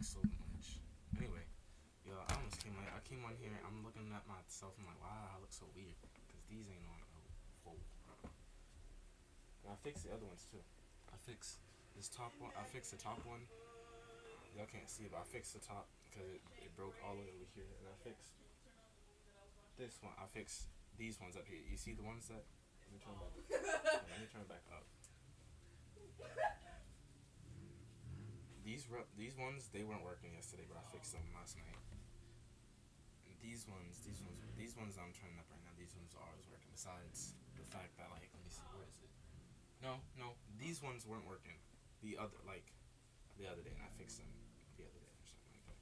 so much. Anyway, yo, I came on here. I'm looking at myself. I'm like, wow, I look so weird because these ain't on. Oh, and I fixed the other ones too. I fixed this top one. I fixed the top one. Y'all can't see it, but I fixed the top because it broke all the way over here. And I fixed this one. I fixed these ones up here. You see the ones that? Let me turn back. Let me turn back up. These ones they weren't working yesterday, but I fixed them last night. And these ones I'm turning up right now. These ones are always working. Besides the fact that like, let me see, where is it? No, these ones weren't working. The other day, and I fixed them the other day or something like that.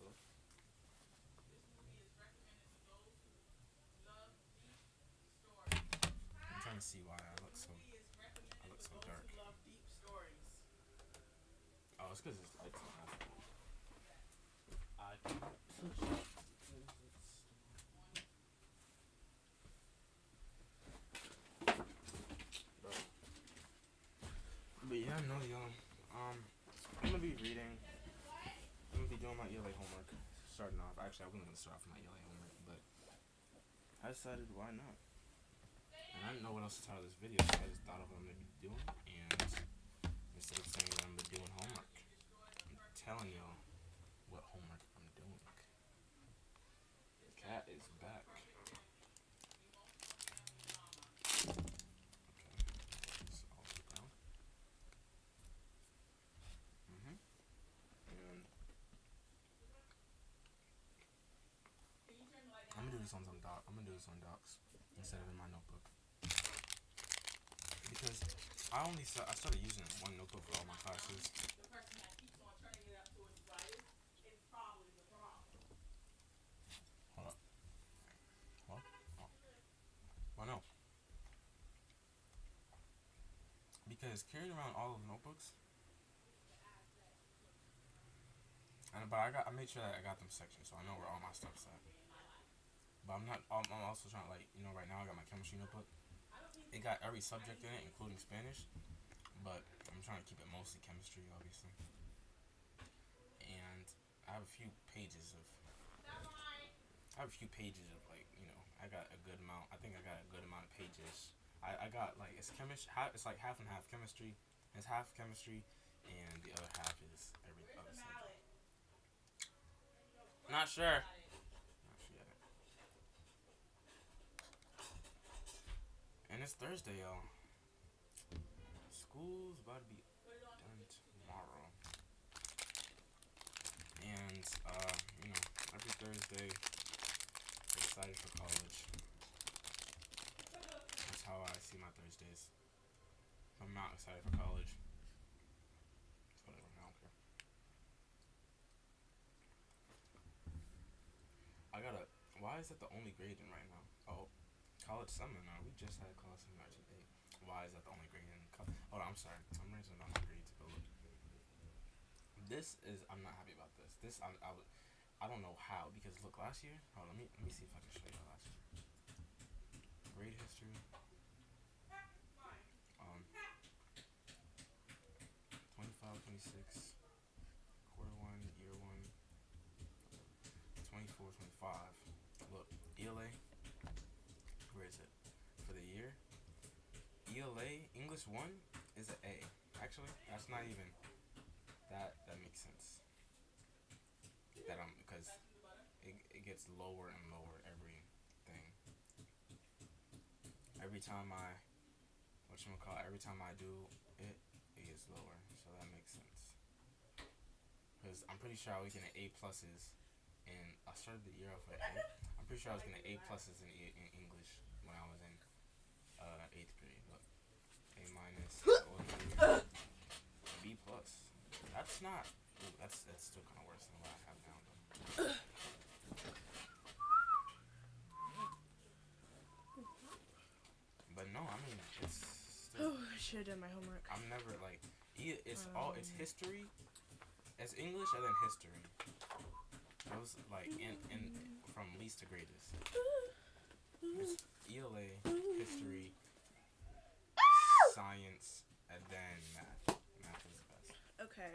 Hello? I'm trying to see why I look so dark. Oh, it's because it's But yeah, no, y'all. I'm gonna be reading. I'm gonna be doing my ELA homework. Starting off. Actually, I wasn't gonna start off my ELA homework, but I decided why not. And I didn't know what else to title this video, so I just thought of what I'm gonna be doing. And instead of saying that I'm gonna be doing homework, I'm telling y'all what homework I'm doing. The cat is back. I'm gonna do this on docs instead of in my notebook because I started using one notebook for all my classes. Hold up. What? Oh. Well, no. Because carrying around all of the notebooks, but I made sure that I got them sectioned so I know where all my stuff's at. But I'm also trying to, like, right now I got my chemistry notebook. It got every subject in it, including Spanish. But I'm trying to keep it mostly chemistry, obviously. And I have a few pages of, like, I got a good amount. I think I got a good amount of pages. I got, like, it's like half and half chemistry. It's half chemistry, and the other half is every other subject. Not sure. And it's Thursday, y'all. School's about to be done tomorrow. And, every Thursday, I'm excited for college. That's how I see my Thursdays. If I'm not excited for college, it's whatever, I don't care. Why is that the only grading right now? Oh, college seminar. We just had college seminar today. Why is that the only grading? Hold on, I'm sorry. I'm raising on my grades, but look. I'm not happy about this. I don't know how, because look, last year, let me see if I can show you last year. Grade history. 25, 26, quarter one, year one, 24, 25. Look, ELA, where is it? For the year, ELA, English 1 is an A. Actually, that's not even, that makes sense. Because it gets lower and lower everything. Every time every time I do it gets lower, so that makes sense. Because I'm pretty sure I was getting A pluses, and I started the year off with A. I'm pretty sure I was getting A pluses in English when I was in 8th grade. Look, A minus, B plus. That's not. Ooh, that's still kind of worse than what I have now, though. But no, I mean, it's still, I should have done my homework. I'm never like, it's history, it's English and then history. It was like in from least to greatest. It's ELA, history, science, and then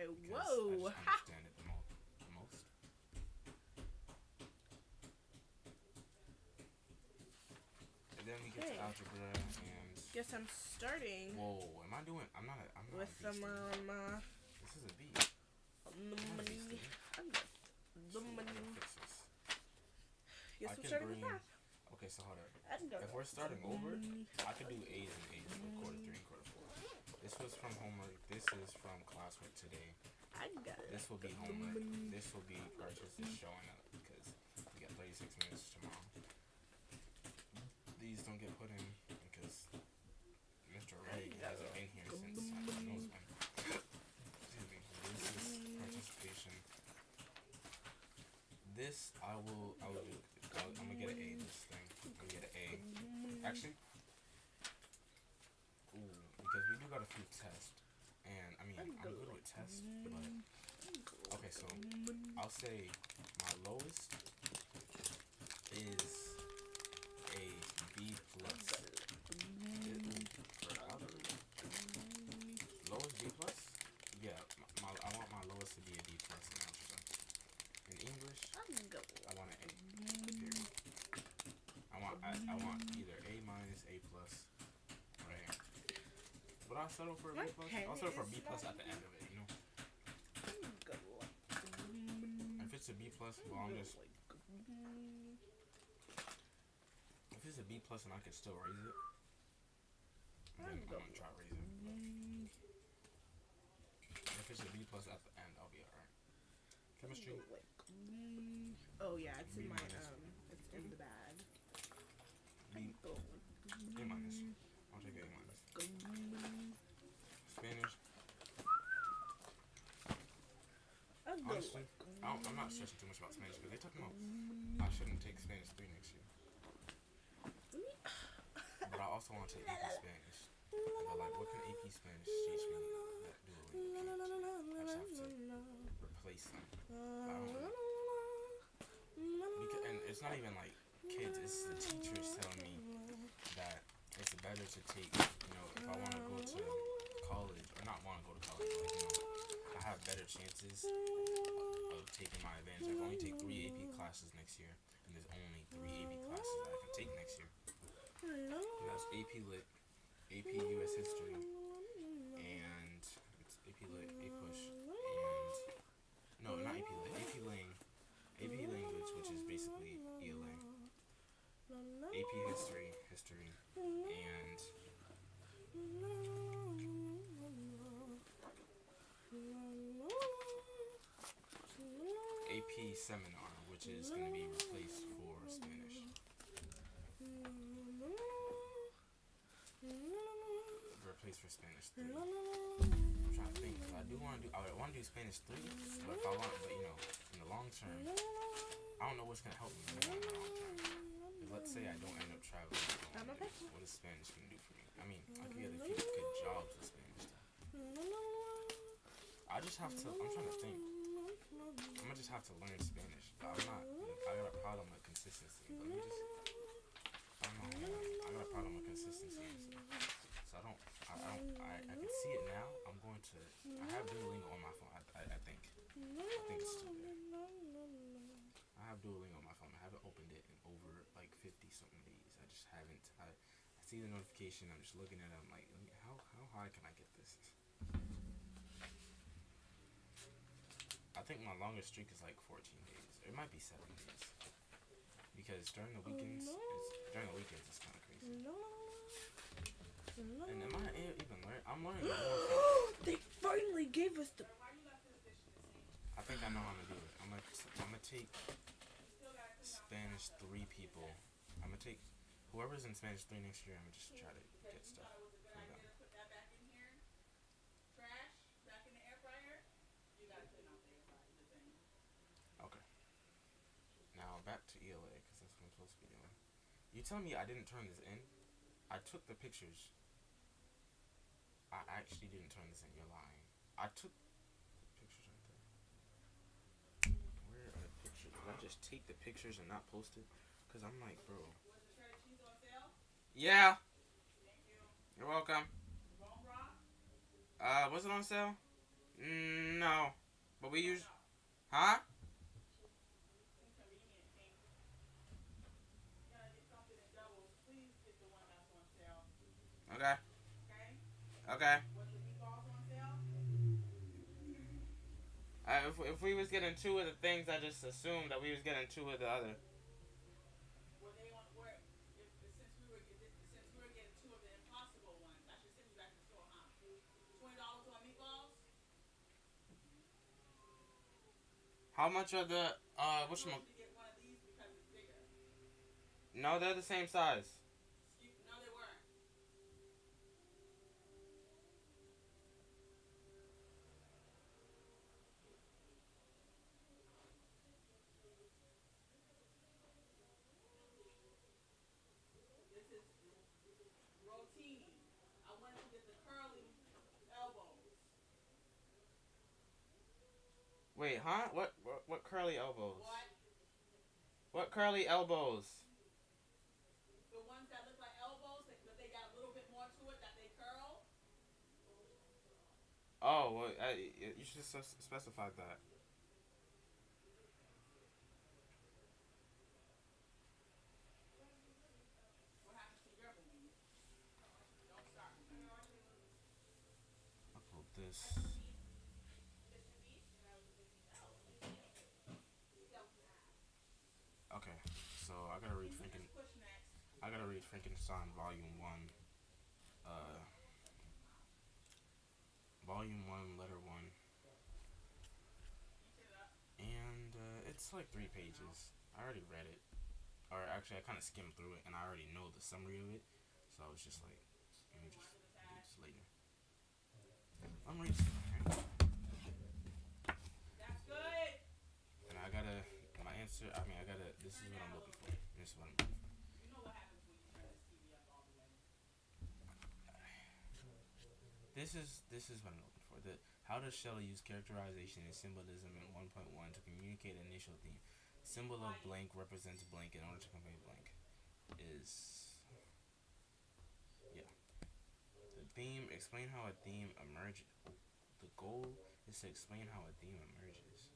Okay, because I whoa. just understand it the most. And then we get to Okay. algebra and Guess I'm starting whoa, am I doing? I'm not with a beast. This is a B. the I'm not a beast. money. I got the So I gotta money. fix this. Guess I I'm can starting with bring. math. Okay, so hold up. I got If we're starting the over, money. I could do A's and A's for quarter three and quarter four. This was from homework. This is from classwork today. I got it. This will be homework. This will be purchase just showing up because we got 36 minutes tomorrow. These don't get put in because Mr. Ray hasn't been here since God knows when. Excuse me. This is participation. This I will do. I'm gonna get an A. This thing. I'm gonna get an A. Actually, ooh, because we do got a few tests, and I mean I'm good with tests, but okay. So I'll say my lowest is a B plus. Lowest B plus? Yeah, I want my lowest to be a B plus in algebra. In English, I want an A. Period. I want either A minus, A plus, right? But I'll settle for a B plus. I'll settle for a B plus at the end of it, you know. If it's a B plus, well I'm just. If it's a B plus and I can still raise it, then I'm gonna try raising it. If it's a B plus at the end, I'll be alright. Chemistry. Oh yeah, it's B in my minus. it's in the bag. B. A minus. I'll take A minus. Spanish. Honestly, I'm not stressing too much about Spanish because they talking about I shouldn't take Spanish 3 next year. But I also want to take AP Spanish. But like, what can AP Spanish teach me that Duolingo can't? I just have to replace them. But I don't know. And it's not even like kids, it's the teachers telling me that it's better to take, you know, if I want to go to college, or not want to go to college, but like, you know, I have better chances of taking my advantage. I can only take 3 AP classes next year, and there's only 3 AP classes that I can take next year. And that's AP Lit, AP US History, and it's AP Lit, A Push, and no, not AP Lit, AP Language, which is basically ELA, AP History, and AP Seminar, which is going to be replaced for Spanish. Replaced for Spanish 3. I'm trying to think. I want to do Spanish 3, but if I want, but you know, in the long term, I don't know what's going to help me in the long term. If let's say I don't end up traveling, what is Spanish going to do for me? I mean, I could get a few good jobs with Spanish stuff. I just have to, I'm trying to think. I'm going to just have to learn Spanish. But I'm not, I got a problem with consistency. Let me just, I don't know. I got a problem with consistency and stuff. So I can see it now. I'm going to, I have Duolingo on my phone, I think. I think it's still there. I have Duolingo on my phone. I haven't opened it in over like 50 something days. I just haven't. I see the notification. I'm just looking at it. I'm like, how high can I get this? I think my longest streak is like 14 days. It might be 7 days. Because during the weekends, it's kind of crazy. And am I even learning? I'm learning more. They finally gave us the. I think I know how to do it. I'm gonna take Spanish 3 people. I'm gonna take whoever's in Spanish 3 next year. I'm gonna just try to get stuff from them. Okay. Now back to ELA because that's what I'm supposed to be doing. You tell me I didn't turn this in? I took the pictures. I actually didn't turn this in. You're lying. I took pictures right there. Where are the pictures? Did I just take the pictures and not post it? Because I'm like, bro. Yeah. You're welcome. Was it on sale? No, but we use, huh? Okay. Okay. If we was getting two of the things, I just assumed that we was getting two of the other. How much are the which one? No, they're the same size. Wait, huh? What curly elbows? What curly elbows? Oh, well, you should specify that. Upload this. Okay, so I gotta read Frankenstein Volume One. Uh, Volume One, Letter One, and it's like 3 pages. I already read it, or actually, I kind of skimmed through it, and I already know the summary of it. So I was just like, let me just do this later. I'm reading, and I gotta my answer. I mean, I gotta. This is what I'm looking for. This is what I'm looking for. This is what I'm looking for. How does Shelley use characterization and symbolism in 1.1 to communicate an initial theme? Symbol of blank represents blank in order to convey blank. Is yeah. The theme. Explain how a theme emerges. The goal is to explain how a theme emerges.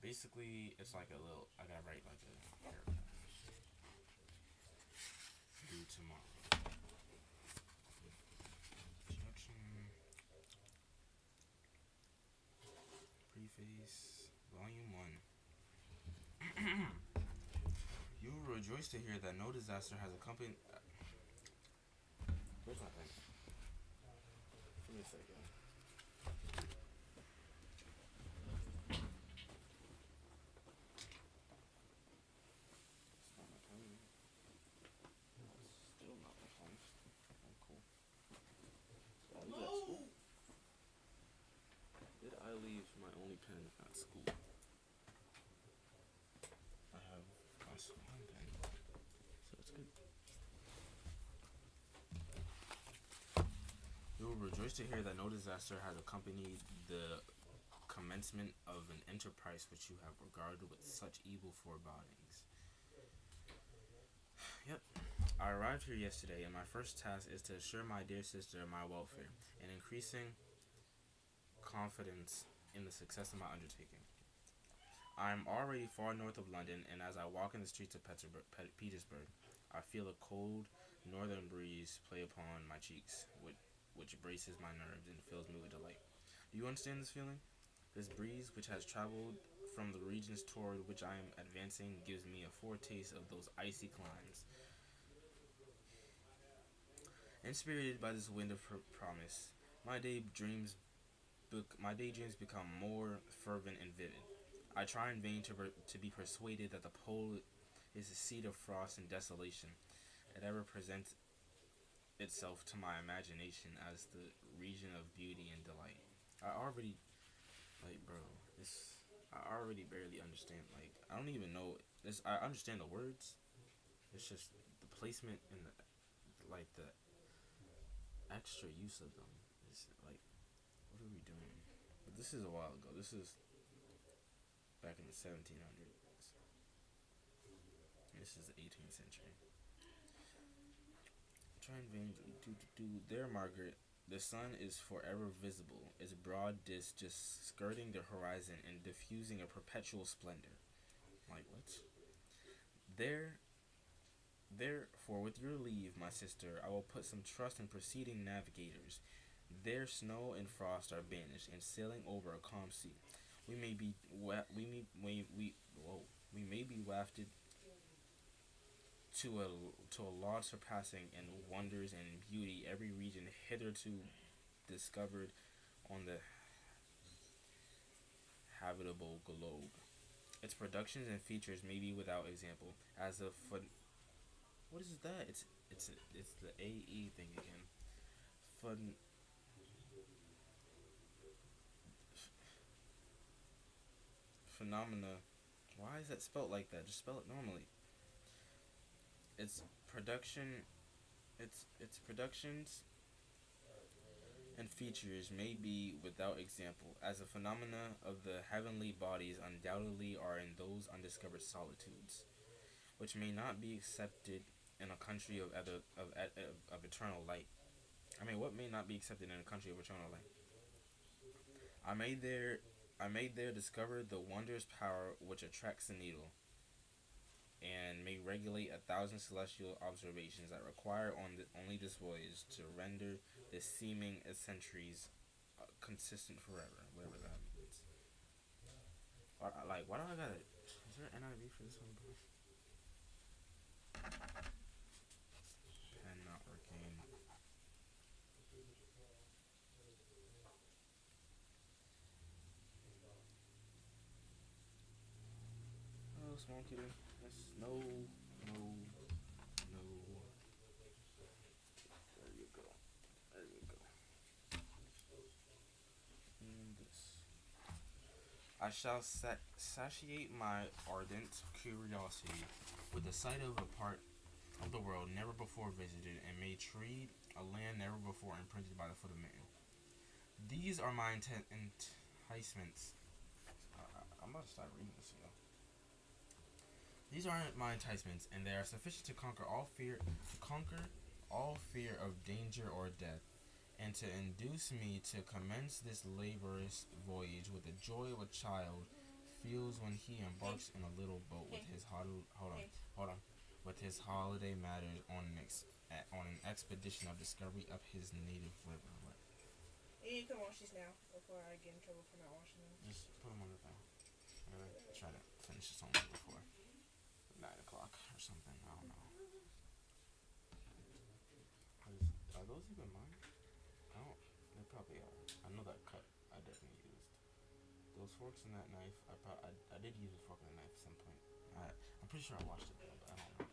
Basically, it's like a little. I gotta write like a paragraph. Due tomorrow. Introduction. Preface. Volume 1. You will rejoice to hear that no disaster has accompanied. Where's my pen? Give me a second. It's not my pen. It's still not my pen. Oh, cool. Did I leave my only pen at school? I have my swan pen, so it's good. You will rejoice to hear that no disaster has accompanied the commencement of an enterprise which you have regarded with such evil forebodings. Yep. I arrived here yesterday, and my first task is to assure my dear sister of my welfare and increasing confidence in the success of my undertaking. I am already far north of London, and as I walk in the streets of Petersburg, I feel a cold northern breeze play upon my cheeks, which braces my nerves and fills me with delight. Do you understand this feeling? This breeze, which has traveled from the regions toward which I am advancing, gives me a foretaste of those icy climes. Inspired by this wind of promise, my daydreams become more fervent and vivid. I try in vain to be persuaded that the pole is a seat of frost and desolation. It ever presents itself to my imagination as the region of beauty and delight. I already, bro, this, I already barely understand, I don't even know, this, I understand the words, it's just the placement and the extra use of them. It's like, what are we doing? But this is a while ago. This is back in the 1700s. This is the 18th century. Try in vain. There, Margaret. The sun is forever visible, its broad disk just skirting the horizon and diffusing a perpetual splendor. Like, what? There, Therefore, with your leave, my sister, I will put some trust in preceding navigators. There, snow and frost are banished, and sailing over a calm sea, we may be we may be wafted to a law surpassing in wonders and beauty every region hitherto discovered on the habitable globe. Its productions and features may be without example, as a what is that? It's the AE thing again. Fun phenomena. Why is that spelled like that? Just spell it normally. Its production, its productions and features may be without example, as the phenomena of the heavenly bodies undoubtedly are in those undiscovered solitudes, which may not be accepted in a country of eternal light. I mean, what may not be accepted in a country of eternal light? I may there, I may there discover the wondrous power which attracts the needle, and may regulate 1,000 celestial observations that require only this voyage to render the seeming centuries consistent forever, whatever that means. Why do I gotta? Is there an NIV for this one, bro? Pen not working. Oh, small kid. Yes, no, no, no. There you go. There you go. And this. I shall satiate my ardent curiosity with the sight of a part of the world never before visited, and may tread a land never before imprinted by the foot of man. These are my enticements. I'm about to start reading this, you know. These are my enticements, and they are sufficient to conquer all fear of danger or death, and to induce me to commence this laborious voyage with the joy of a child feels when he embarks in a little boat with his with his holiday matters on an expedition of discovery up his native river. What? You can wash these now before I get in trouble for not washing them. Just put them on the thing. I'm gonna try to finish this homework before 9 o'clock or something. I don't know. Are those even mine? I don't. They probably are. I know that cut I definitely used. Those forks and that knife, I did use a fork and a knife at some point. I'm pretty sure I watched it though, but I don't know.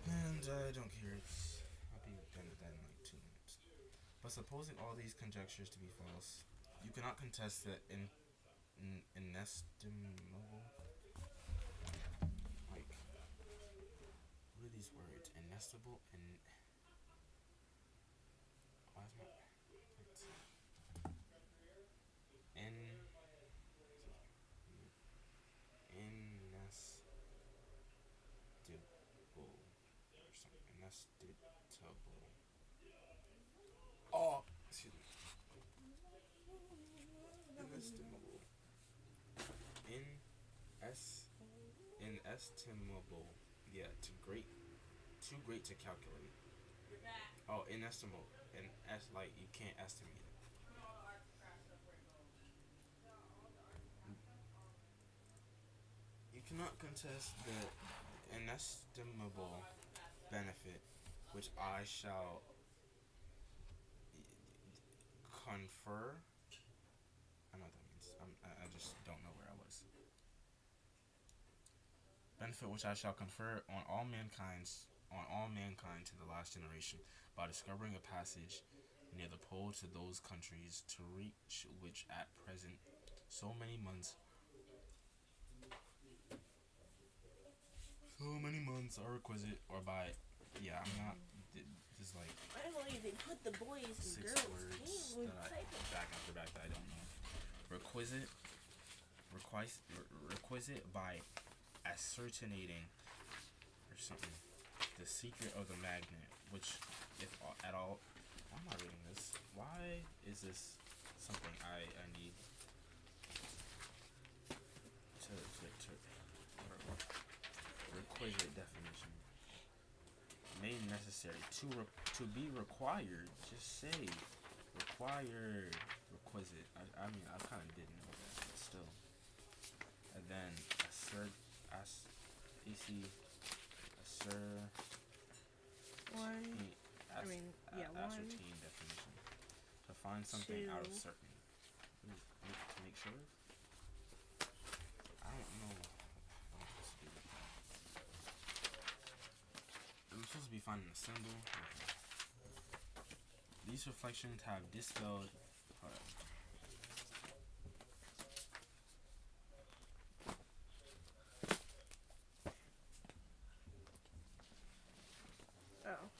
And I don't care. I'll be done with that in like 2 minutes. But supposing all these conjectures to be false, you cannot contest the inestimable. Like, what are these words? Inestimable and. Why is my. In. Inestable or something. Inestable. Oh, excuse me. Inestimable. Inestimable. Yeah, too great to calculate. Oh, inestimable. And like you can't estimate it. You cannot contest the inestimable benefit which I shall confer. I know what that means. I just don't know where I was. Benefit which I shall confer on all mankind to the last generation, by discovering a passage near the pole to those countries, to reach which at present so many months are requisite, or by I'm not just like Finally, they put the boys and 6 girls words game that back after back that I don't know. Requisite by ascertaining or something the secret of the magnet, which, if at all Why am I reading this? Why is this something I need to requisite definition? Made necessary. To be required. Just say required. Requisite. I mean, I kind of didn't know that, but still. And then assert, assert. One. Ascertain definition. To find something out of certain. To make sure. I don't know. I'm supposed to be finding a symbol. Okay. These reflections have dispelled. Oh.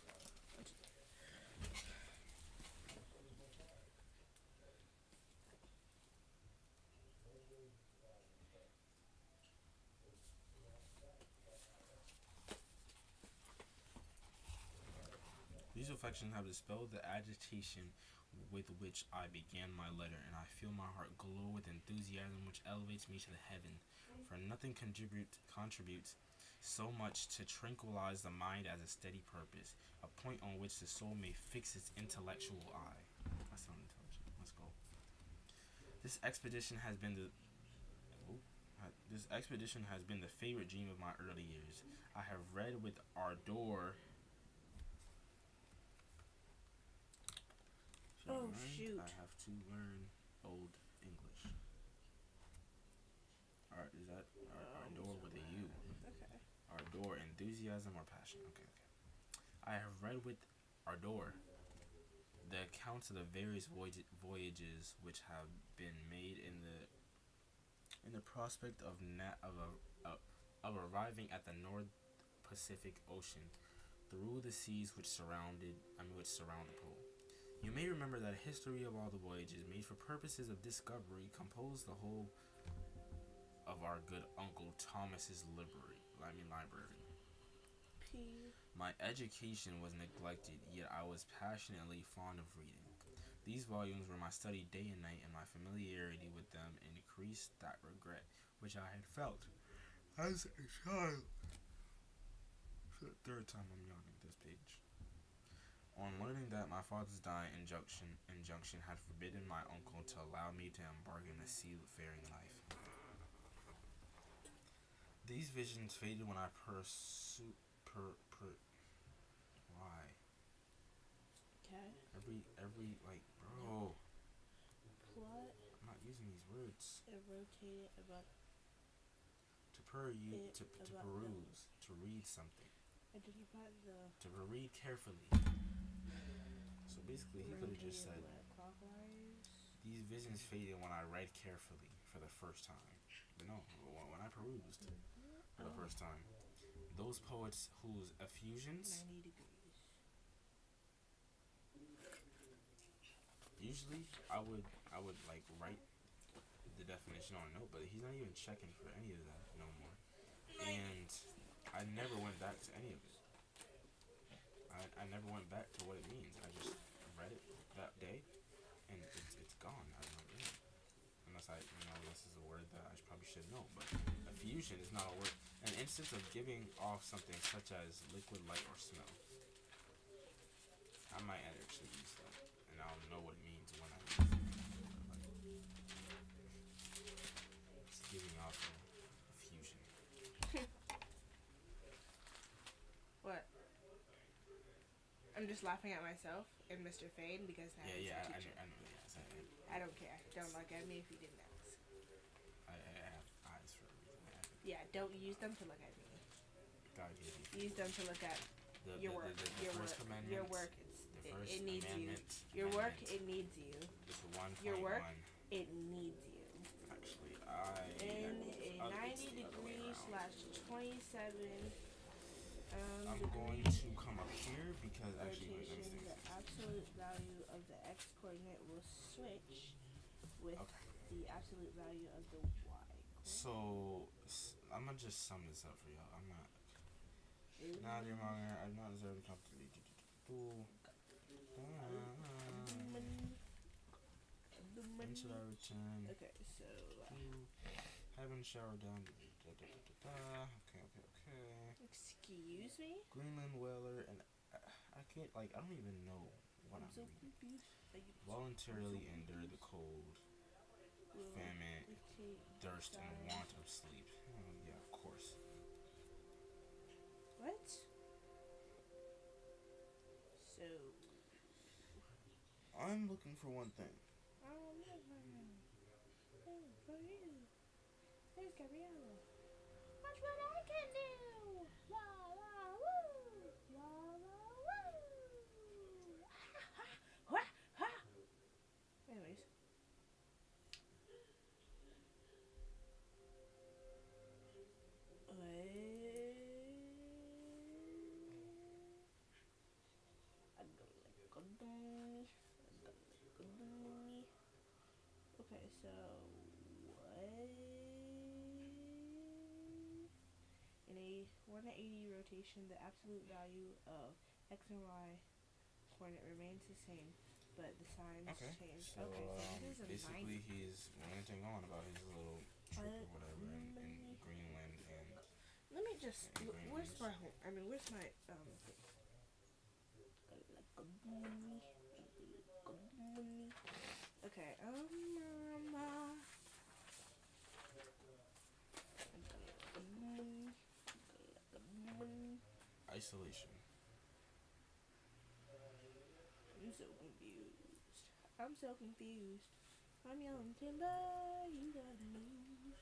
These reflections have dispelled the agitation with which I began my letter, and I feel my heart glow with enthusiasm which elevates me to the heaven. For nothing contributes so much to tranquilize the mind as a steady purpose, a point on which the soul may fix its intellectual eye. That sounds intelligent. Let's go. This expedition has been the favorite dream of my early years. I have read with ardor. Oh, shoot. I have to learn Old English. Is that ardor with a U? Okay. Ardor, enthusiasm or passion. Okay. I have read with ardor the accounts of the various voyages which have been made in the prospect of arriving at the North Pacific Ocean through the seas which surround the pole. You may remember that a history of all the voyages made for purposes of discovery composed the whole of our good Uncle Thomas's library. My education was neglected, yet I was passionately fond of reading. These volumes were my study day and night, and my familiarity with them increased that regret which I had felt as a child. For the third time I'm yawning this page. On learning that my father's dying injunction had forbidden my uncle to allow me to embark in a seafaring life. These visions faded when I why? Okay. Every bro. Plot. I'm not using these words. It rotated about. To peruse, to read something. Identify the. To read carefully. So basically, he could have just said, these visions faded when I read carefully for the first time. But no, when I perused for the first time. Those poets whose effusions 90 degrees. Usually I would write the definition on a note, but he's not even checking for any of that no more. And I never went back to any of it. I never went back to what it means. I just read it that day, and it's gone. I don't know. Unless this is a word that I probably should know. But effusion is not a word. An instance of giving off something such as liquid, light, or smell. I might actually use that, and I'll know what it means when I use it. It's giving off effusion. What? I'm just laughing at myself and Mr. Fane because now he's a teacher. I know. Yes, I don't care. Don't look at me if you didn't ask. I have eyes for a reason. Yeah, don't use them to look at me. God gave you. Use them to look at your work. Your work. It needs you. Your work. It needs you. It's 1.1. Your work. It needs you. Actually, in a 90 degree / 27. I'm going to come up here because actually, rotation, the absolute value of the x coordinate will switch with the absolute value of the y coordinate. So I'm gonna just sum this up for y'all. I'm not deserving completely. turn. Okay, so Having shower down. Okay. excuse me. Greenland whaler and I can't I don't even know what I'm so reading. confused. Voluntarily endure the cold, famine, thirst, and want of sleep. Oh, yeah, of course. What? So I'm looking for one thing. I don't know. For you. There's Gabriella. Watch what I can do. La la woo. La la woo. Ha ha. Anyways. Okay, so what? In a 180 rotation, the absolute value of x and y coordinate remains the same, but the signs change. So, this is basically he's ranting on about his little trip or whatever in Greenland and. Let me just. Where's my home? Where's my Okay. Isolation. I'm so confused. I'm young timber, you gotta lose.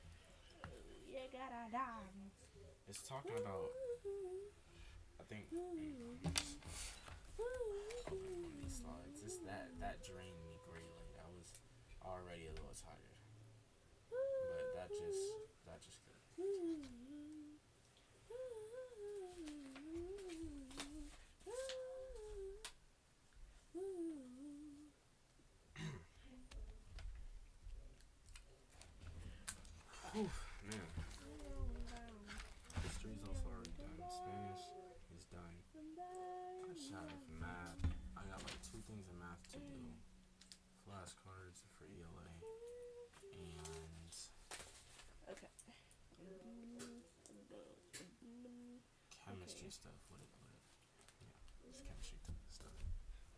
You gotta dance. It's talking about. I think. These slides. That drained me greatly. I was already a little tired, but that just good. Whew, man. History's also already done. Spanish is done. I shot it for math. I got like 2 things in math to do. Flashcards for ELA and chemistry stuff. What it? Yeah, it's chemistry stuff.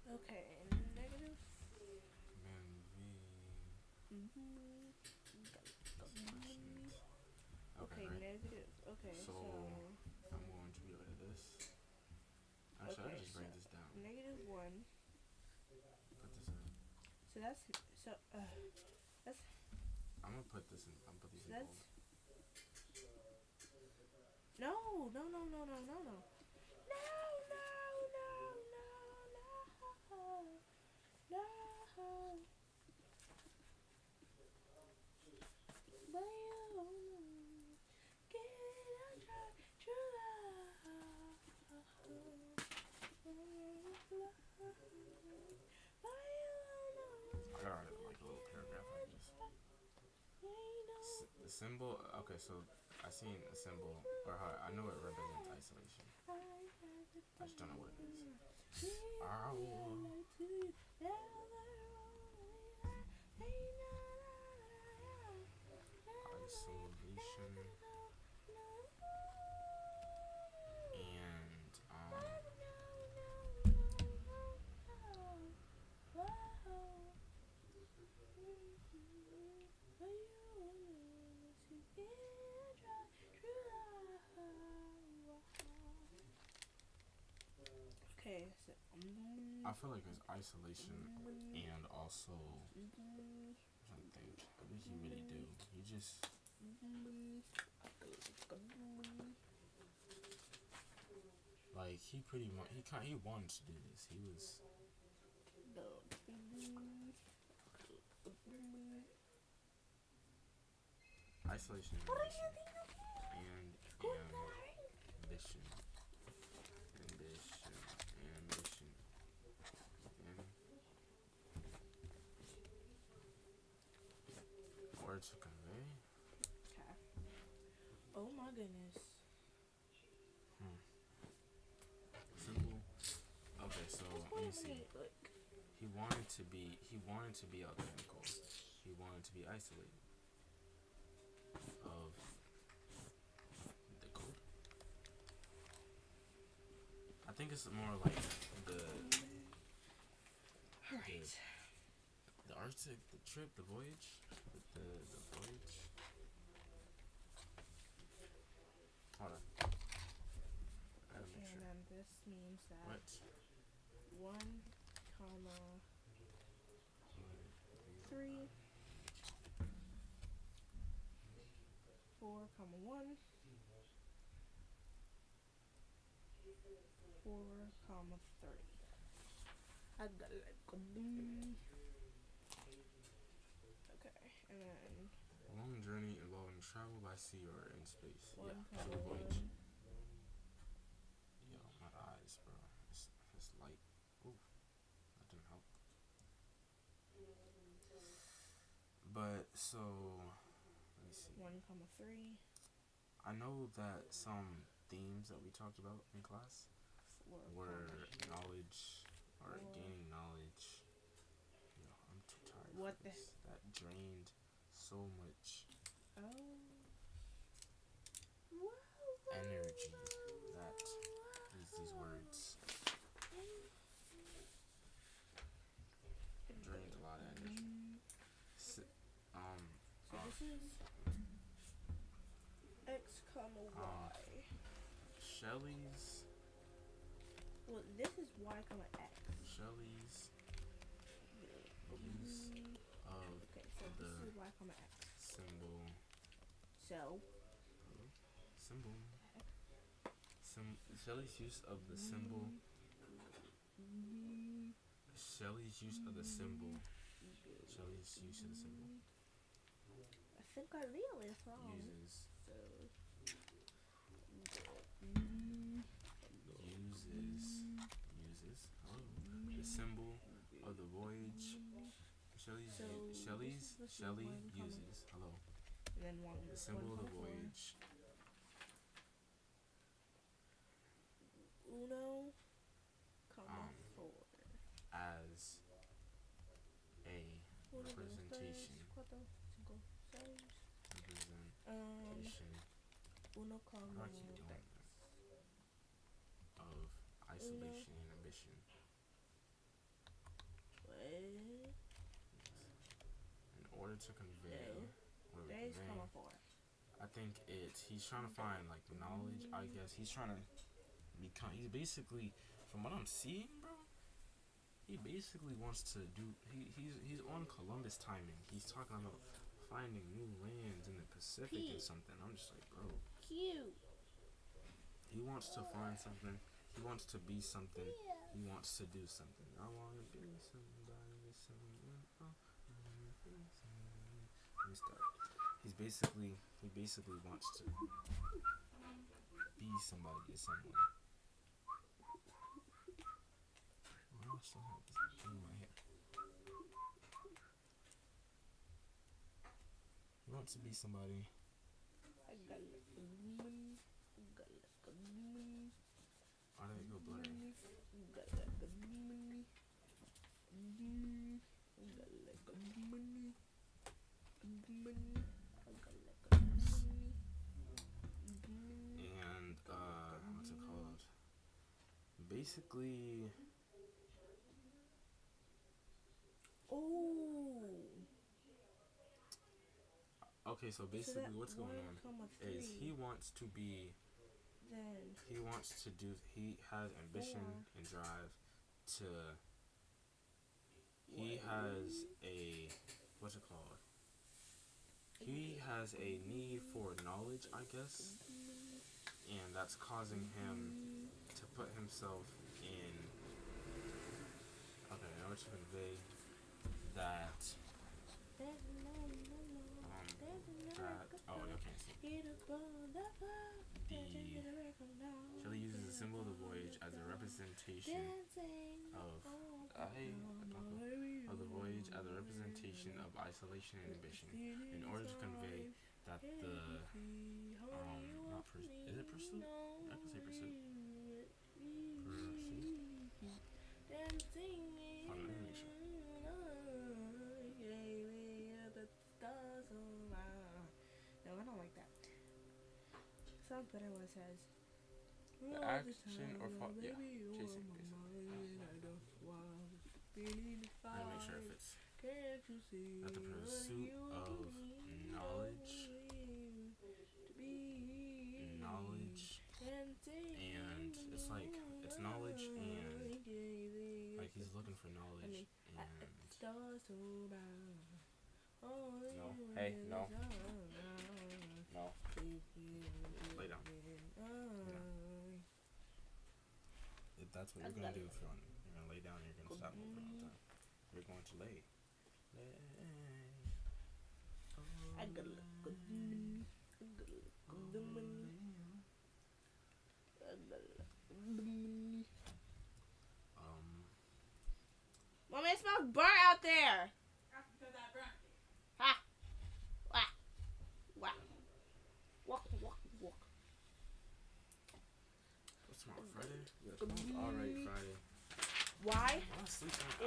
Okay, negative. Command V. Questions. Okay, right? negative. Okay, so I'm going to be rid of this. Actually, I just bring this down. -1. Put this in. So that's I'm gonna put this in. I'm gonna put these in bold. No. I got like a little paragraph like this. The symbol. Okay, so I seen a symbol, or how I know it represents isolation. I just don't know what it is. Isolation. And okay, so I feel like there's isolation and also I'm trying to think. What did he really do? He just like he pretty much he wanted to do this. He was isolation and ambition. Words to convey. Okay. Oh my goodness. Simple. Okay, so let me see. He wanted to be alchemical. He he wanted to be isolated of the code. I think it's more like the Alright. the Arctic, the trip, the voyage, the voyage. Hold on. I gotta make And sure. then this means that What? 1, comma 3, 4, comma 1, 4, comma 3. I got it. Okay, and then A long journey involving travel by sea or in space. 1, Yeah, comma so voyage. 1. Yo, my eyes, bro. It's light. Ooh, that didn't help. But so, let me see. 1, comma 3. I know that some themes that we talked about in class 4, were knowledge or 4. gaining knowledge. Yo, I'm too tired What for this. That drained so much energy. That these words drained a lot of energy. So this is X, comma Y. Shelley's. Well, this is Y, comma X. Shelley's use of Okay, so this the is Y, comma X. symbol. So Symbol. Shelley's use of the symbol. Shelley's use of the symbol. Shelley's use of the symbol. I think I read this wrong. Uses. So Uses. Hello. The symbol of the voyage. Shelley uses. Hello. And then The symbol of the voyage. Uno, comma 4. As a representation. Uno, comma I keep doing that. Of isolation and ambition. In order to convey. Comma 4. I think he's trying to find like knowledge. I guess he's trying to become. He's basically, from what I'm seeing, bro. He basically wants to do. He's on Columbus timing. He's talking about finding new lands in the Pacific or something. I'm just like, bro. Cute. He wants to find something. He wants to be something. He wants to do something. I want to be somebody. Let me start. He basically wants to be somebody or somewhere. Why do I still have this thing in my hair? He wants to be somebody. Why did it go blurry? And what's it called? Basically. Okay, so basically what's going on is he wants to be. He wants to do. He has ambition and drive to. He has a. What's it called? He has a need for knowledge, I guess. And that's causing him to put himself in. Okay, in order to convey that. Oh, you can't see. Shelley uses the symbol of the voyage as a representation of the voyage as a representation of isolation and ambition, in order to convey that the is it pursuit? I can say pursuit. Hold on, let me make sure. better one says. The All the action time, or now, yeah, baby, you chasing, on my basically. mind. I don't want feeling the Let me make sure it fire. fits. Can't you see? At the pursuit of knowledge, knowledge, and it's like it's knowledge and like he's looking for knowledge and no, hey, no, no, lay down. If that's what you're gonna do, if you're gonna lay down, and you're gonna stop moving all the time. You're going to lay. I got a good Mommy, it smells burnt out there. That's because I burnt it. Ha! Wah! Wah! Walk, walk, walk. What's tomorrow? Friday? Yeah, tomorrow's already Friday. Why? I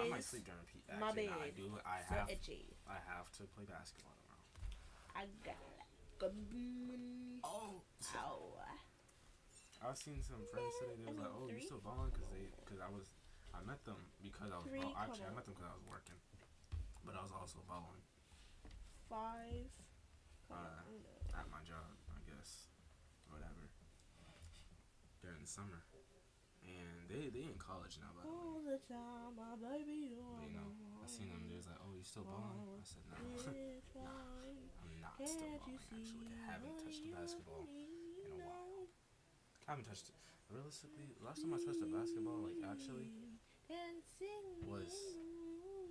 might sleep during P. My Actually, bed. no, I do. So itchy. I have to play basketball tomorrow. I got good. Oh. Ow. I've seen some friends today. They was like, "Oh, you still balling?" Because I met them because I was actually I met them because I was working, but I was also balling. 5. At my job, I guess, whatever. During the summer, and they in college now, by the way. All the time, my baby, But, you know, I seen them. They was like, "Oh, you still balling?" I said, "No, nah, I'm not still balling. Actually, I haven't touched a basketball in a while. I haven't touched it. Realistically, last time I touched a basketball, like actually, was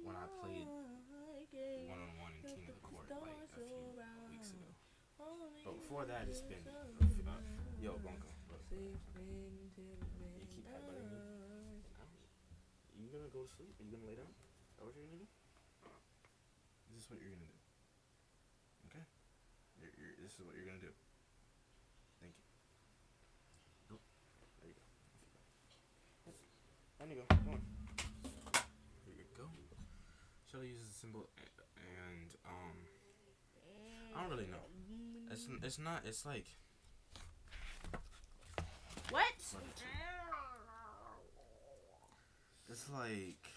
when I played 1-on-1 in King of the Court like a few weeks ago. But before that, it's been yo Bunko. You keep headbutting me. You gonna go to sleep? Are you gonna lay down? Is that what you're gonna do? Is this what you're gonna do? Okay. This is what you're gonna do. Thank you. Nope. There you go. There you go. Come on. There you go. Shall I use the symbol and I don't really know. It's not. It's like. What? It's like.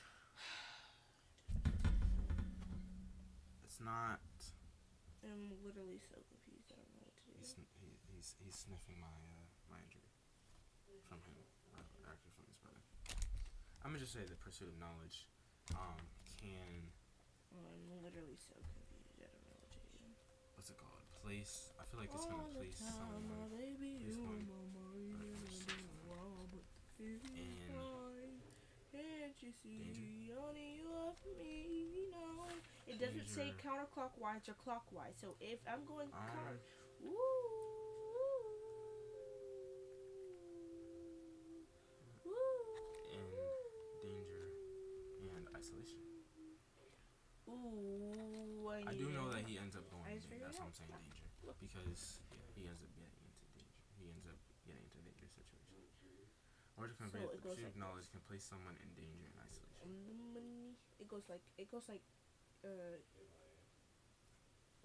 It's not. I'm literally so confused. I don't know what to do. He's sniffing my injury from him, actually from his brother. I'm gonna just say the pursuit of knowledge can. Oh, I'm literally so confused. I don't know what to do. What's it called? Place. I feel like it's gonna place someone. Place one. Can't you see? Danger. Only you of me, no. It doesn't say Danger. counterclockwise or clockwise. So if I'm going counter, In danger and isolation. Ooh, I do know that he ends up going. I just figured That's it why out. I'm saying danger because he ends up getting into danger. He ends up getting into a dangerous situation. Or to convey the pursuit of knowledge can place someone in danger and isolation. It goes like well,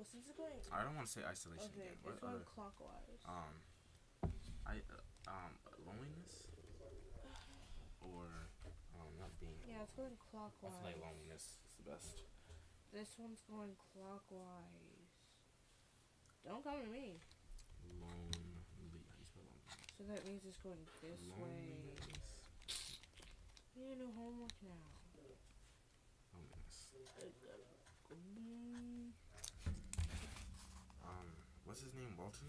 since it's going. I don't want to say isolation Okay, again. it's going clockwise. Loneliness or not being. Yeah, it's going I clockwise. feel like loneliness is the best. This one's going clockwise. Don't come to me. Lonely. How do you spell loneliness? So that means it's going this way. You need to do homework now. Loneliness. What's his name? Walter?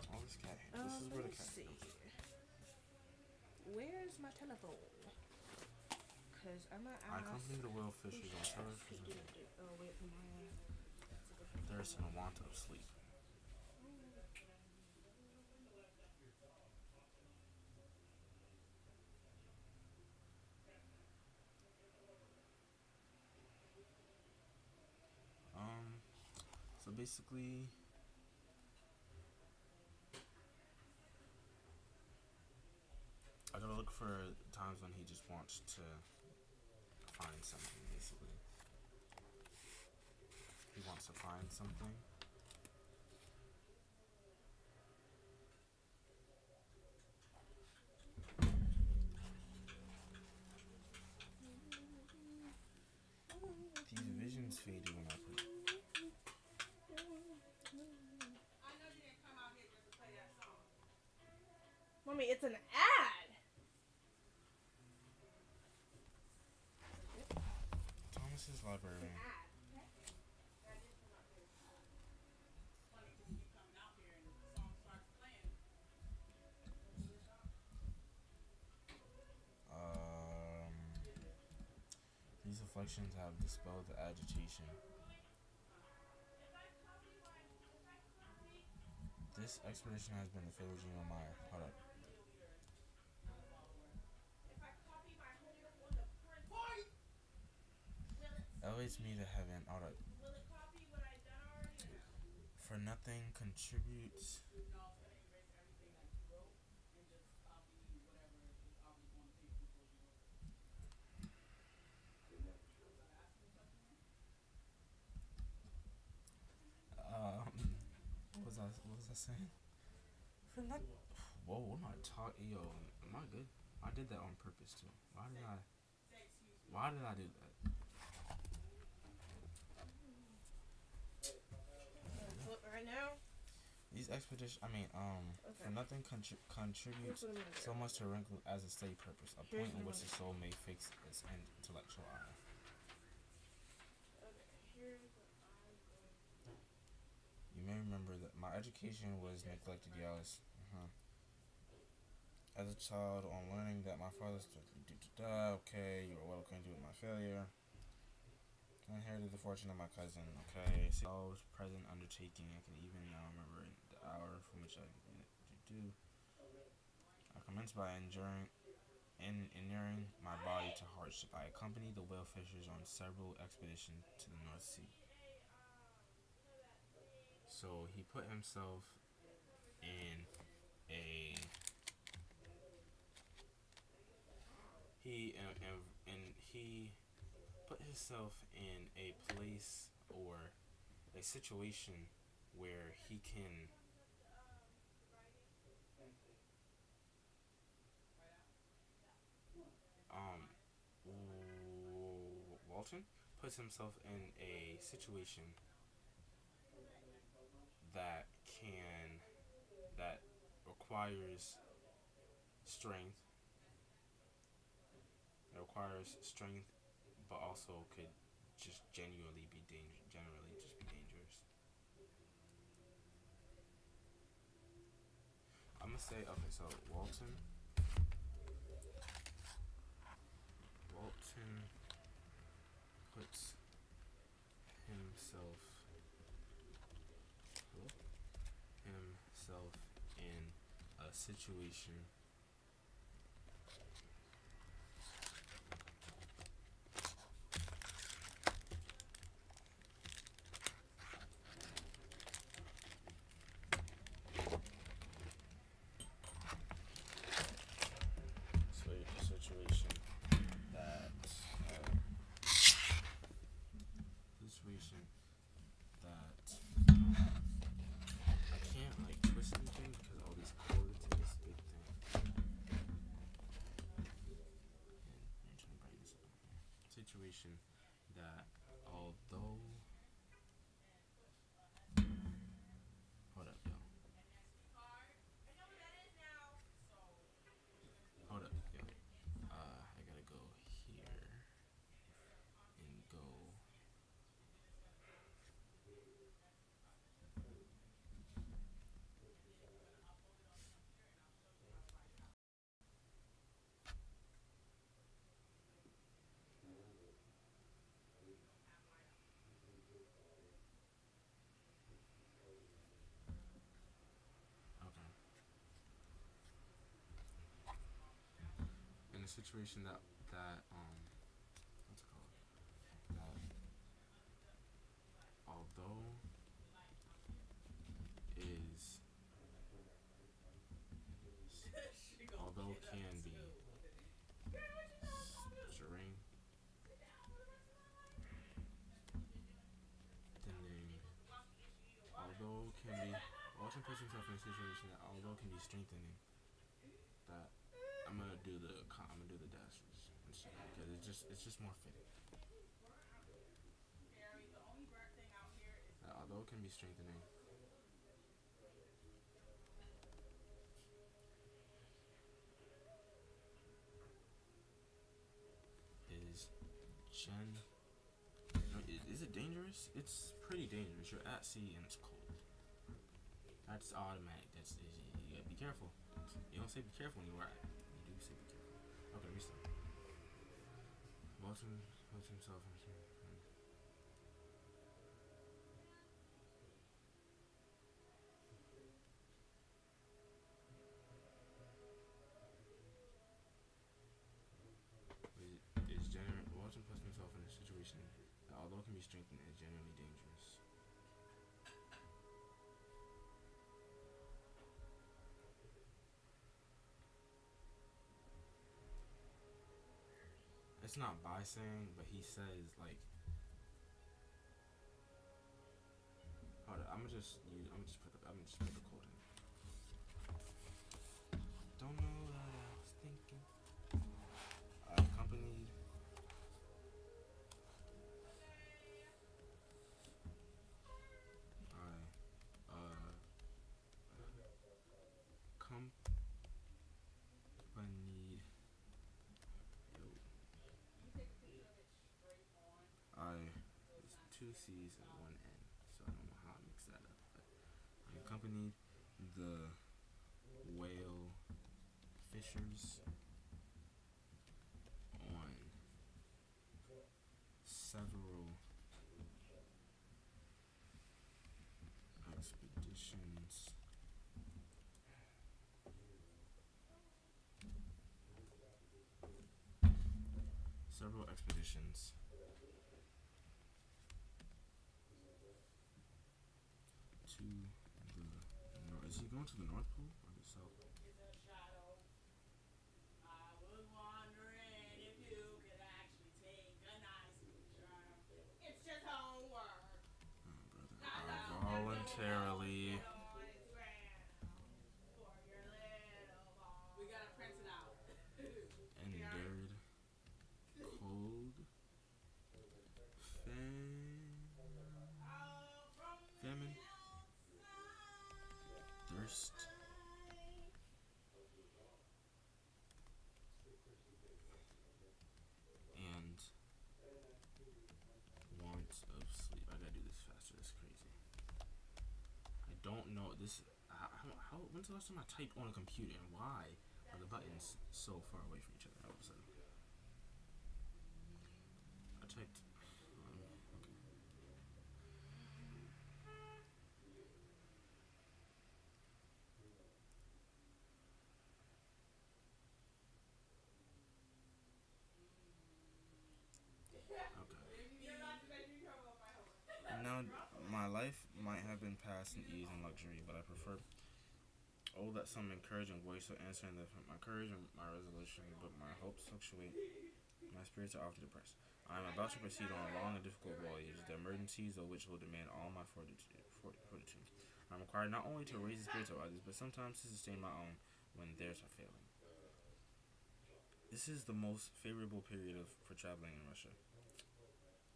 All this cat hair. This is where the cat see. comes from. Where's my telephone? Cause I'm gonna ask. I accompany the whale fishers on sellers Wait, my thirst and want of sleep. So basically, I gotta look for times when he just wants to find something, basically. He wants to find something. me it's an ad. Thomas's library. It's an ad. That is from out there. It's funny because you keep coming out here and the song starts playing. These afflictions have dispelled the agitation. This expedition has been the favorite dream of my. Hold up. Elevates me to heaven. Hold up. Will it copy what I've done already or no? For nothing contributes. No, it's gonna erase everything that you wrote and just copy whatever is already on the page before you wrote it. Was I asking you something there? What was I saying? For not. Whoa, what am I talking? Yo, am I good? I did that on purpose too. Why did I? Say excuse me. Why did I do that? Flip right now. These expeditions, Okay. for nothing contributes so much to wrinkle as a steady purpose, a point in which the soul may fix its intellectual eye. Okay, here's what I'm going to do. You may remember that my education was neglected, Yalis. As a child, on learning that my father's okay, you were well acquainted with my failure. I inherited the fortune of my cousin, okay. See, I was present undertaking. I can even now remember the hour from which I do. I commenced by inuring my body to hardship. I accompanied the whale fishers on several expeditions to the North Sea. So he put himself in a he put himself in a place or a situation where he can Walton puts himself in a situation that requires strength. It requires strength, but also could just generally be dangerous. I'm gonna say okay. So Walton puts himself in a situation that I can't like twist anything because all these chords and this big thing. And trying to brighten this up. Situation that although hold up, yo. Hold up, yo. I gotta go here and go. Okay. In a situation that what's it called? That although is although can be strengthening, although can be Walton puts himself in a situation that although can be strengthening, that I'm gonna do the dashes instead because it's just more fitting. That although can be strengthening, Gen. No, is it dangerous? It's pretty dangerous. You're at sea and it's cold. That's automatic. You gotta be careful. You don't say be careful when you ride. You do say be careful. Okay, let me start. Walton himself. Walton puts himself in a situation that, although can be strengthened, is generally dangerous. It's not by saying, but he says like. Hold on, I'm gonna just put the quote in. Don't know what I was thinking. I accompanied. Companied. Can you take a picture of it straight on so it's It's not two sticking C's and out? one N, so I don't know how I mixed that up. But I accompanied the whale fishers on several expeditions to the north. Is he going to the North Pole or the South? It's a shadow. I was wondering if you could actually take a nice picture. It's just homework. Oh, brother. Not I now. voluntarily. On Instagram for your little boy. We gotta print it out. Endured cold, famine, thirst, and want of sleep. I gotta do this faster. That's crazy. I don't know this. When's the last time I typed on a computer, and why are the buttons so far away from each other all of a sudden? I typed. Okay. You're not to make me trouble on my homework. Now, my life might have been passed in ease and luxury, but I prefer. Oh, that some encouraging voice of answering my courage and my resolution, but my hopes fluctuate. My spirits are often depressed. I am about to proceed on a long and difficult voyage, the emergencies of which will demand all my fortitude. I am required not only to raise the spirits of others, but sometimes to sustain my own when theirs are failing. This is the most favorable period for traveling in Russia.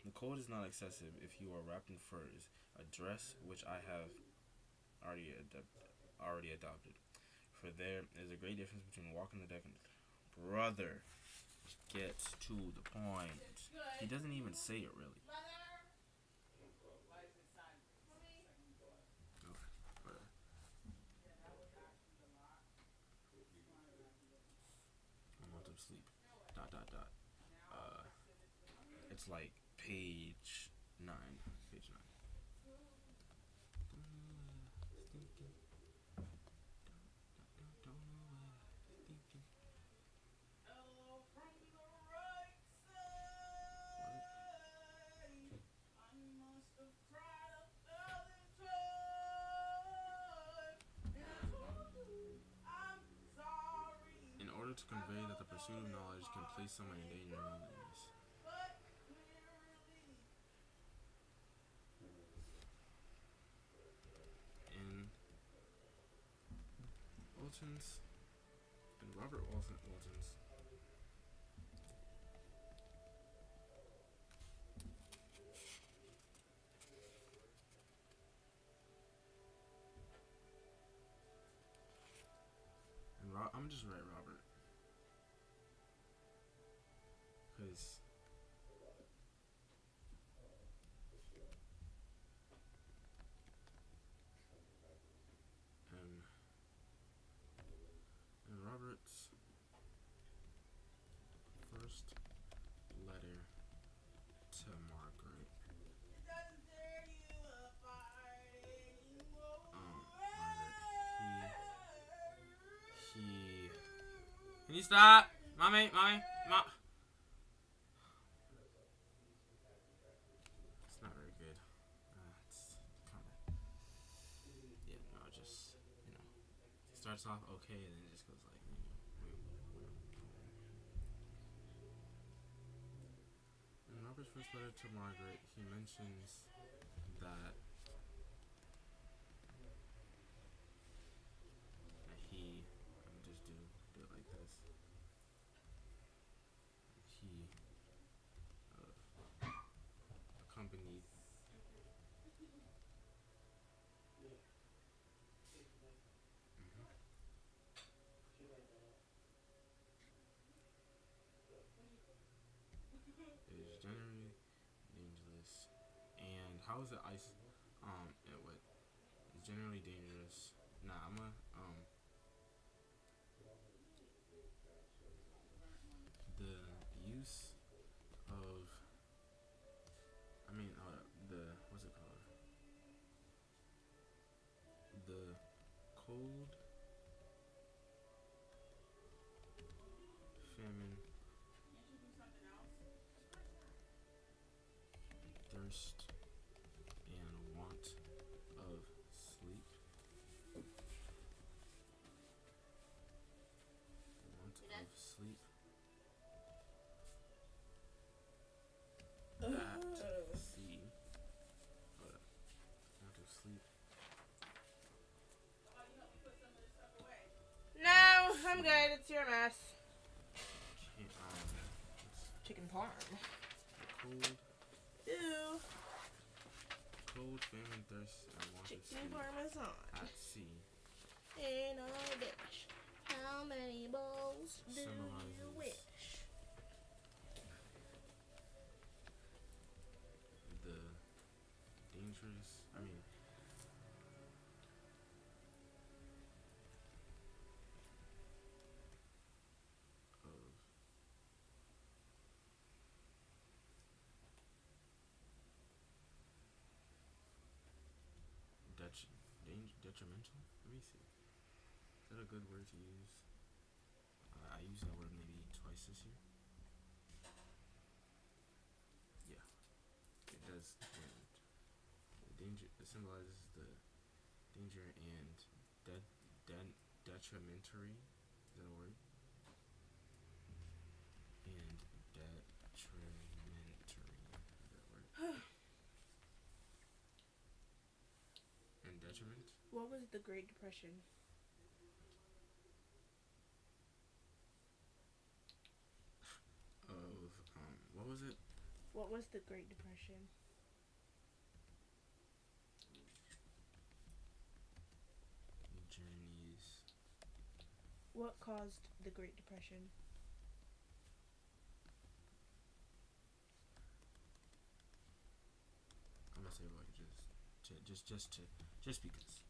The cold is not excessive if you are wrapped in furs, a dress which I have already adopted. For there is a great difference between walking the deck and brother. Get to the point. He doesn't even say it really. Mother! Why is it sideways? Mommy. Second thought. Okay, whatever. Yeah, that was actually a lot smarter than I did. I want to sleep. You know what? Dot dot dot. Now let's send it to the computer. It's like page 9. Page 9. Hello from the right side. I must have cried 1,000 times. And I told you I'm sorry. In order to convey that the pursuit of knowledge can place someone in danger of loneliness. But clearly. In Walton's. In Robert Walton's. I'm just write Robert. Because stop? Mommy. It's not very good. It's kind of, yeah, no, just, starts off okay and then it just goes like, In Robert's first letter to Margaret, he mentions that he, let me just do it like this. He accompanied is generally dangerous. And how is the ice? What? It's generally dangerous. Nah, I'm a the use of, the what's it called? The cold, famine, thirst, and want of sleep. Want of sleep. At sea. Want of sleep. No, I'm good. It's your mess. Chicken parm. Cold. Ew. Cold, famine, thirst, and want of Chicken sleep. parmesan. At sea. In a dish. How many bowls do you Symbolizes wish? The dangerous. Of detrimental. Let me see. Is that a good word to use? I use that word maybe twice this year. Yeah, it does. And danger. It symbolizes the danger and detrimentary. Is that a word? And detrimentary. Is that a word? And detriment. What was the Great Depression? Of what was it? What was the Great Depression? Journeys. What caused the Great Depression? I'm gonna say like just because.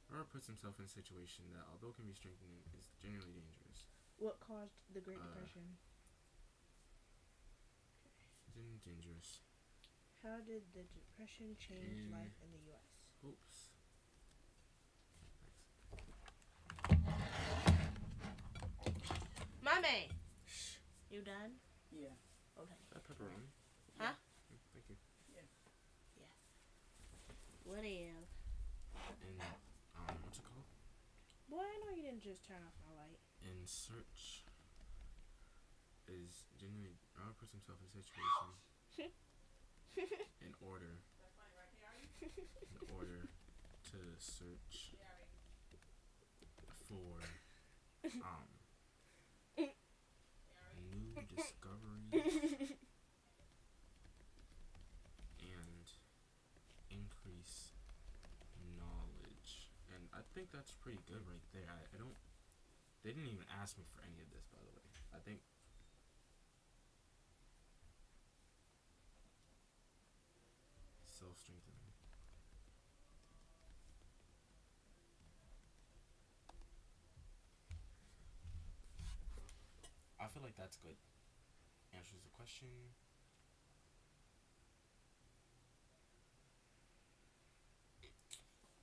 Robert puts himself in a situation that, although can be strengthening, is generally dangerous. What caused the Great Depression? Dangerous. How did the Depression change life in the U.S.? Oops. Mommy! You done? Yeah. Okay. That pepperoni. Huh? Thank you. Yeah. What is? And what's it called? Boy, I know you didn't just turn off my light. In search is generally Robert puts himself in a situation in order to search for new discoveries and increase knowledge. And I think that's pretty good right there. I don't. They didn't even ask me for any of this, by the way. I think. Self-strengthening. I feel like that's good. Answers the question.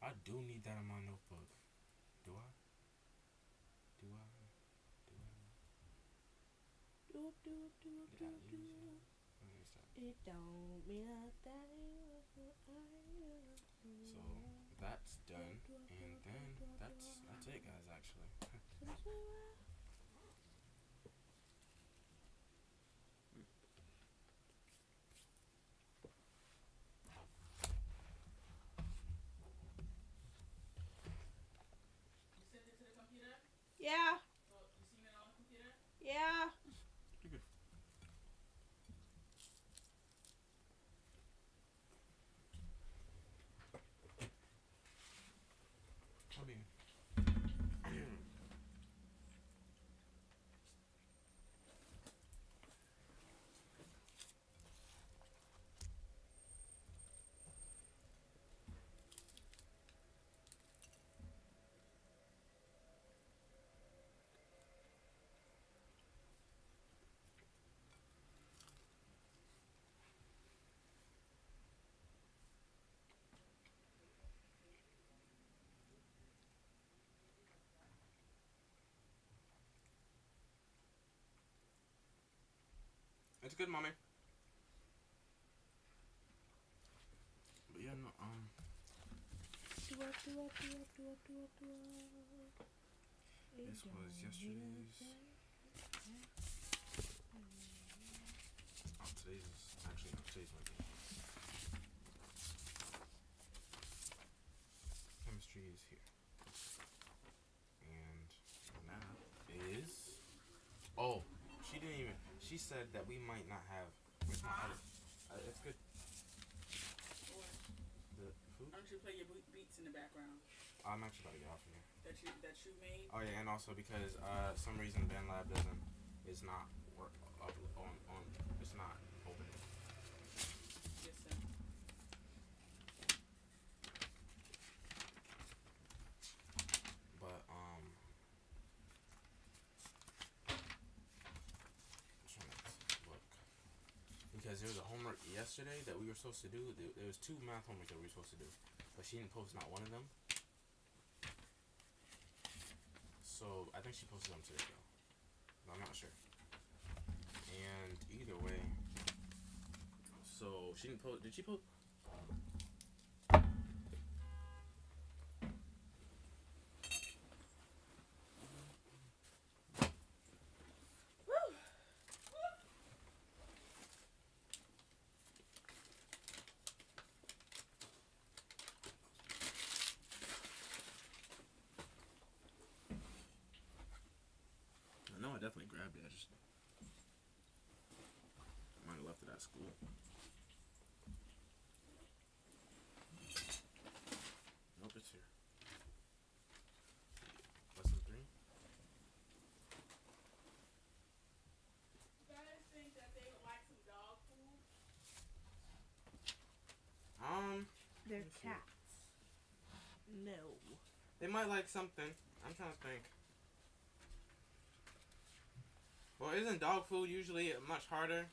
I do need that in my notebook. Do I? It don't mean that So that's done, and then that's it, guys. Actually, You sent it to the computer? yeah, Oh, you seen it on the computer? yeah. you're good. I mean, it's good, mommy. But yeah, no, this was yesterday's. Oh, today's is actually no, today's Monday. Chemistry is here, and math is. Oh, she didn't even. She said that we might not have. Where's my edit? It's good. Or The food. why don't you play your beats in the background I'm actually about to get off of here. that you made? Oh yeah, and also because some reason BandLab is not work up on it's not opening. Yes, sir. But trying to look because there was a homework yesterday that we were supposed to do. There was 2 math homework that we were supposed to do, but she didn't post not one of them. So I think she posted them today though. But I'm not sure. And either way, so she didn't post. Did she post? No, I definitely grabbed it. I just might have left it at school. Nope, it's here. Lesson 3. You guys think that they would like some dog food? They're Let me see. cats. No. They might like something. I'm trying to think. Well, isn't dog food usually much harder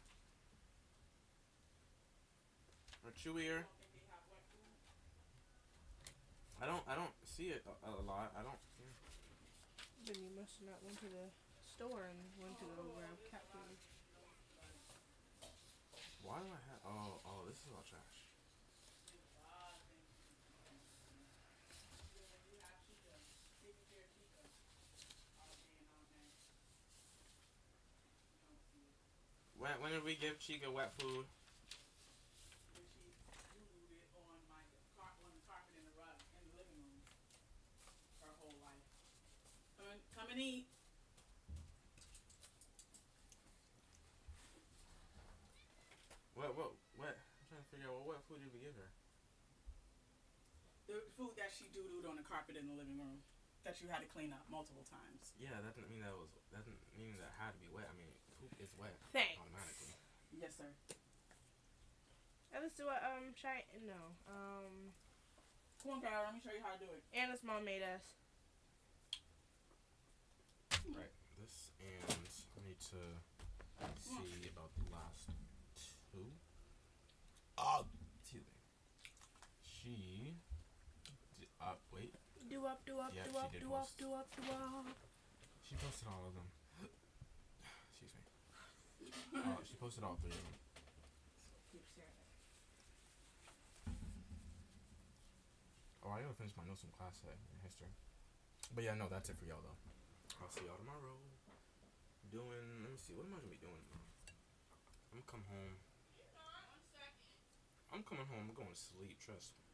or chewier? You don't think they have wet food? I don't see it a lot. I don't. Yeah. Then you must have not went to the store and went to go grab There's cat a lot food. of Why do I have? Oh, this is all trash. There's a lot of things you can eat in this thing. Even when you have Chica, taking care of Chica all day and all night, you don't see it. When did we give Chica wet food? When she doo-dooed it on on the carpet in the rug in the living room her whole life. Come and eat. What? I'm trying to figure out what food did we give her? The food that she doo-dooed on the carpet in the living room that you had to clean up multiple times. Yeah, that didn't mean that had to be wet. I mean, poop is wet Thanks. automatically. Yes, sir. Let's do a Come on, Carol. Let me show you how to do it. Anna's mom made us. Right. This and I need to see about the last 2. Excuse me. She. Wait. Do up, do up, Yeah, do she up, did do up, post. do up, do up. She posted all of them. Excuse me. posted all 3 of them. So keep staring at it. Oh, I gotta finish my notes from class today in history. But yeah, no, that's it for y'all though. I'll see y'all tomorrow. Let me see, what am I gonna be doing tomorrow? I'm gonna come home. You're not. 1 second. I'm coming home. I'm going to sleep. Trust me.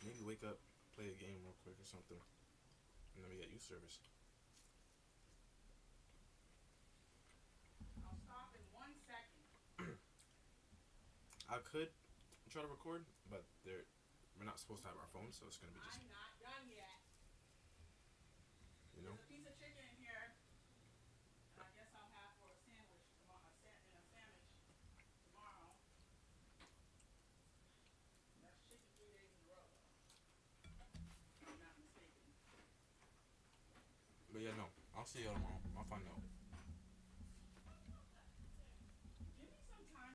Maybe wake up, play a game real quick or something, and then we get youth service. I'll stop in 1 second. I could try to record, but we're not supposed to have our phones, so it's gonna be just, I'm not done yet. you know. There's a piece of chicken in here, and I guess I'll have for a sandwich tomorrow. A sandwich tomorrow. That's chicken 3 days in a row, though. If I'm not mistaken. But yeah, no. I'll see y'all tomorrow. I'll find out.